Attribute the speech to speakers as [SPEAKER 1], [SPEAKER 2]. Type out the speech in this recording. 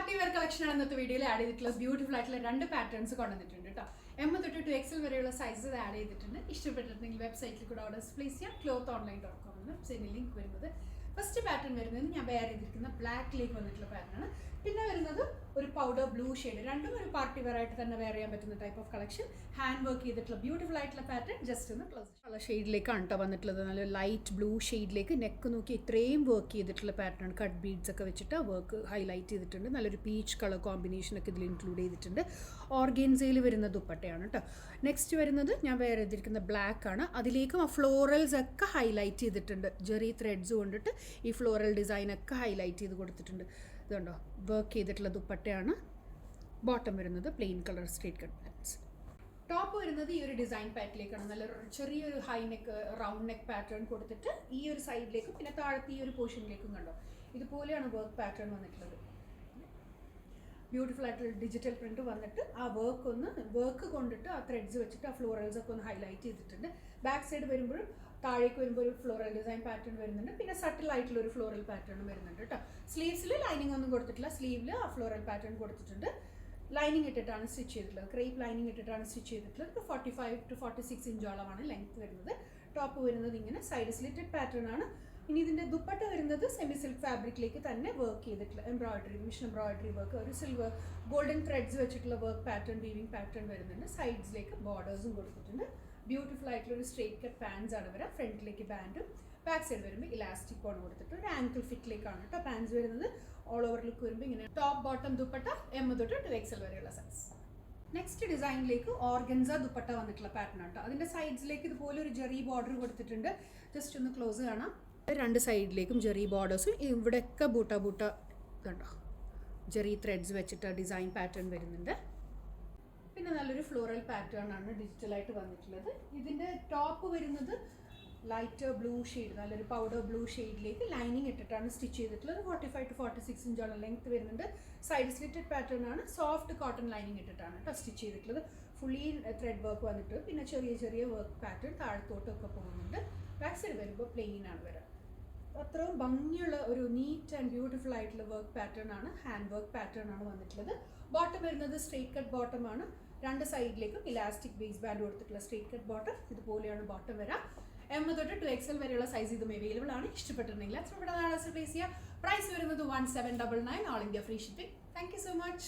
[SPEAKER 1] Party wear collection ആണ് ഇന്നത്തെ വീഡിയോയിൽ ആഡ് ചെയ്തിട്ടുള്ള ബ്യൂട്ടിഫുൾ ആയിട്ടുള്ള 2 പാറ്റേൺസ് കൊണ്ടുവന്നിട്ടുണ്ട് കേട്ടോ. M തൊട്ട് 2XL വരെയുള്ള സൈസസ് ആഡ് ചെയ്തിട്ടുണ്ട്. ഇഷ്ടപ്പെട്ടിട്ടുണ്ടെങ്കിൽ വെബ്സൈറ്റിൽ കൂടെ ഓർഡേഴ്സ് പ്ലേസ് ചെയ്യാം. clothonline.com എന്ന് വെബ്സൈറ്റിൽ ലിങ്ക് വരുന്നത്. ഫസ്റ്റ് പാറ്റേൺ വരുന്നത് ഞാൻ വെയർ ചെയ്തിരിക്കുന്ന ബ്ലാക്കിലേക്ക് വന്നിട്ടുള്ള പാറ്റേൺ ആണ്. പിന്നെ വരുന്നത് ഒരു പൗഡർ ബ്ലൂ ഷെയ്ഡ്, രണ്ടും ഒരു പാർട്ടി വെയർ ആയിട്ട് തന്നെ വെയർ ചെയ്യാൻ പറ്റുന്ന type of collection. Hand work ചെയ്തിട്ടുള്ള ബ്യൂട്ടിഫുൾ ആയിട്ടുള്ള പാറ്റേൺ. ജസ്റ്റ് ഒന്ന് ക്ലോസ് ഉള്ള ഷെയ്ഡിലേക്കാണ് കേട്ടോ വന്നിട്ടുള്ളത്. നല്ല ലൈറ്റ് ബ്ലൂ ഷെയ്ഡിലേക്ക് നെക്ക് നോക്കി ഇത്രയും വർക്ക് ചെയ്തിട്ടുള്ള പാറ്റേൺ. കട്ട് ബീഡ്സ് ഒക്കെ വെച്ചിട്ട് വർക്ക് ഹൈലൈറ്റ് ചെയ്തിട്ടുണ്ട്. നല്ലൊരു പീച്ച് കളർ കോമ്പിനേഷനൊക്കെ ഇതിൽ ഇൻക്ലൂഡ് ചെയ്തിട്ടുണ്ട്. ഓർഗൻസയിൽ വരുന്ന ദുപ്പട്ടയാണ് കേട്ടോ. നെക്സ്റ്റ് വരുന്നത് ഞാൻ വെയർ ചെയ്തിരിക്കുന്ന ബ്ലാക്ക് ആണ്. അതിലേക്കും ആ ഫ്ലോറൽസ് ഒക്കെ ഹൈലൈറ്റ് ചെയ്തിട്ടുണ്ട്. ജെറി ത്രെഡ്സ് കൊണ്ടിട്ട് ഈ ഫ്ലോറൽ ഡിസൈൻ ഒക്കെ ഹൈലൈറ്റ് ചെയ്ത് കൊടുത്തിട്ടുണ്ട്. ഇതുണ്ടോ, വർക്ക് ചെയ്തിട്ടുള്ള ദുപ്പട്ടയാണ്. ബോട്ടം വരുന്നത് plain colour straight cut pants. Top വരുന്നത് ഈ ഒരു ഡിസൈൻ പാറ്റിലേക്കാണ്. നല്ല ചെറിയൊരു high neck round neck pattern കൊടുത്തിട്ട് ഈ ഒരു സൈഡിലേക്കും പിന്നെ താഴത്തെ ഈ ഒരു പോർഷനിലേക്കും കണ്ടോ ഇതുപോലെയാണ് വർക്ക് പാറ്റേൺ വന്നിട്ടുള്ളത്. ബ്യൂട്ടിഫുൾ ആയിട്ടുള്ള ഡിജിറ്റൽ പ്രിന്റ് വന്നിട്ട് ആ വർക്ക് കൊണ്ടിട്ട് ആ ത്രെഡ്സ് വെച്ചിട്ട് ആ ഫ്ലോറൽസ് ഒക്കെ ഒന്ന് ഹൈലൈറ്റ് ചെയ്തിട്ടുണ്ട്. ബാക്ക് സൈഡ് വരുമ്പോഴും താഴേക്ക് വരുമ്പോൾ ഒരു ഫ്ലോറൽ ഡിസൈൻ പാറ്റേൺ വരുന്നുണ്ട്. പിന്നെ സട്ടിൽ ആയിട്ടുള്ള ഒരു ഫ്ലോറൽ പാറ്റേൺ വരുന്നുണ്ട് കേട്ടോ. സ്ലീവ്സിൽ ലൈനിങ് ഒന്നും കൊടുത്തിട്ടില്ല. സ്ലീവിൽ ആ ഫ്ലോറൽ പാറ്റേൺ കൊടുത്തിട്ടുണ്ട്. ലൈനിങ് ഇട്ടിട്ടാണ് സ്റ്റിച്ച് ചെയ്തിട്ടുള്ളത്. ക്രേപ്പ് ലൈനിങ് ഇട്ടിട്ടാണ് സ്റ്റിച്ച് ചെയ്തിട്ടുള്ളത്. 45 to 46 ഇഞ്ചോളമാണ് ലെങ്ത് വരുന്നത്. ടോപ്പ് വരുന്നത് ഇങ്ങനെ സൈഡ് സ്ലിറ്റഡ് പാറ്റേൺ ആണ്. ഇനി ഇതിൻ്റെ ദുപ്പട്ട വരുന്നത് സെമി സിൽക്ക് ഫാബ്രിക്കിലേക്ക് തന്നെ വർക്ക് ചെയ്തിട്ടുള്ള എംബ്രോയിഡറി, മിഷൻ എംബ്രോയിഡറി വർക്ക്, ഒരു സിൽവർ ഗോൾഡൻ ത്രെഡ്സ് വെച്ചിട്ടുള്ള വർക്ക് പാറ്റേൺ, വീവിംഗ് പാറ്റേൺ വരുന്നുണ്ട്. സൈഡ്സിലേക്ക് ബോർഡേഴ്സും കൊടുത്തിട്ടുണ്ട്. ബ്യൂട്ടിഫുൾ ആയിട്ടുള്ള ഒരു സ്ട്രേറ്റ് കട്ട് പാൻസ് ആണ് വരാം. ഫ്രണ്ടിലേക്ക് ബാൻഡും ബാക്ക് സൈഡ് വരുമ്പോൾ ഇലാസ്റ്റിക് ആണ് കൊടുത്തിട്ട് ഒരു ആങ്കിൾ ഫിറ്റിലേക്കാണ് കേട്ടോ പാൻസ് വരുന്നത്. ഓൾ ഓവർ ലുക്ക് വരുമ്പോൾ ഇങ്ങനെ ടോപ്പ് ബോട്ടം ദുപ്പട്ട M തൊട്ട് 2XL വരെയുള്ള സൈസ്. നെക്സ്റ്റ് ഡിസൈനിലേക്ക് ഓർഗൻസ ദുപ്പട്ട വന്നിട്ടുള്ള പാറ്റേൺ ആണ് കേട്ടോ. അതിൻ്റെ സൈഡ്സിലേക്ക് ഇതുപോലെ ഒരു ജെറി ബോർഡർ കൊടുത്തിട്ടുണ്ട്. ജസ്റ്റ് ഒന്ന് ക്ലോസ് കാണാം. രണ്ട് സൈഡിലേക്കും ജെറി ബോർഡേഴ്സും ഇവിടെയൊക്കെ ബൂട്ട ഇതുണ്ടോ ജെറി ത്രെഡ്സ് വെച്ചിട്ട് ഡിസൈൻ പാറ്റേൺ വരുന്നുണ്ട്. പിന്നെ നല്ലൊരു ഫ്ലോറൽ പാറ്റേൺ ആണ് ഡിജിറ്റലായിട്ട് വന്നിട്ടുള്ളത്. ഇതിൻ്റെ ടോപ്പ് വരുന്നത് ലൈറ്റ് ബ്ലൂ ഷെയ്ഡ്, നല്ലൊരു പൗഡർ ബ്ലൂ ഷെയ്ഡിലേക്ക് ലൈനിങ് ഇട്ടിട്ടാണ് സ്റ്റിച്ച് ചെയ്തിട്ടുള്ളത്. 45 to 46 ഇഞ്ചോളം ലെങ്ത് വരുന്നുണ്ട്. സൈഡ് സ്ലിറ്റഡ് പാറ്റേൺ ആണ്. സോഫ്റ്റ് കോട്ടൺ ലൈനിങ് ഇട്ടിട്ടാണ് കേട്ടോ സ്റ്റിച്ച് ചെയ്തിട്ടുള്ളത്. ഫുള്ളി ത്രെഡ് വർക്ക് വന്നിട്ട് പിന്നെ ചെറിയ വർക്ക് പാറ്റേൺ താഴത്തോട്ടൊക്കെ പോകുന്നുണ്ട്. ബാക്ക് സൈഡ് വരുമ്പോൾ പ്ലെയിൻ ആണ് വരിക. അത്രയും ഭംഗിയുള്ള ഒരു നീറ്റ് ആൻഡ് ബ്യൂട്ടിഫുൾ ആയിട്ടുള്ള വർക്ക് പാറ്റേൺ ആണ്. ഹാൻഡ് വർക്ക് പാറ്റേൺ ആണ് വന്നിട്ടുള്ളത്. ബോട്ടം വരുന്നത് സ്ട്രേറ്റ് കട്ട് ബോട്ടം ആണ്. രണ്ട് സൈഡിലേക്കും ഇലാസ്റ്റിക് ബേസ് ബാൻഡ് കൊടുത്തിട്ടുള്ള സ്ട്രേറ്റ് കട്ട് ബോട്ടം. ഇതുപോലെയാണ് ബോട്ടം വരാം. M തൊട്ട് 2XL വരെയുള്ള സൈസ് ഇതും അവൈലബിൾ ആണ്. ഇഷ്ടപ്പെട്ടിട്ടുണ്ടെങ്കിൽ പ്ലേസ് ചെയ്യുക. പ്രൈസ് വരുന്നത് 1799, all India free shipping. Thank you so much.